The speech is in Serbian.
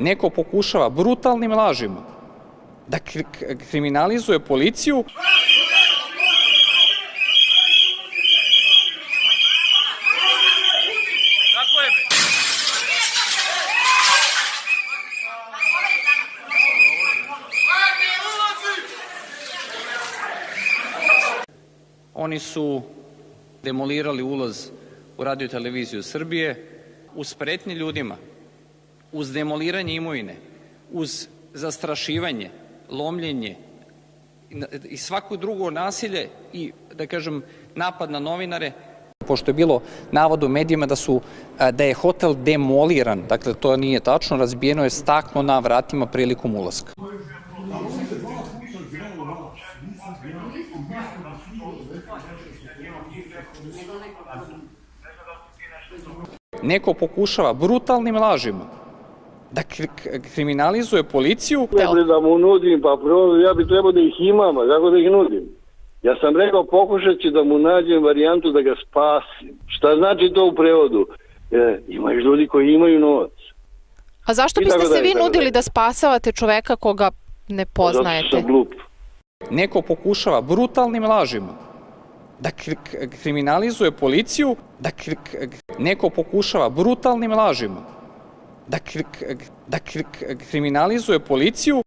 Neko pokušava brutalnim lažima da kriminalizuje policiju. Oni su demolirali ulaz u Radio-televiziju Srbije uz pretnje ljudima, uz demoliranje imovine, uz zastrašivanje, lomljenje i svako drugo nasilje i, da kažem, napad na novinare. Pošto je bilo navoda u medijima da je hotel demoliran, dakle to nije tačno, razbijeno je staklo na vratima prilikom ulaska. Neko pokušava brutalnim lažima da kriminalizuje policiju. Ne da mu nudim, pa ja bi trebao da ih imam, a kako da ih nudim? Ja sam rekao, pokušat ću da mu nađem varijantu da ga spasim. Šta znači to u prevodu? Ima ljudi koji imaju novac. A zašto biste se vi nudili da spasavate čoveka koga ne poznajete? Zato što sam glup. Neko pokušava brutalnim lažima da kriminalizuje policiju, neko pokušava brutalnim lažima da kriminalizuje policiju.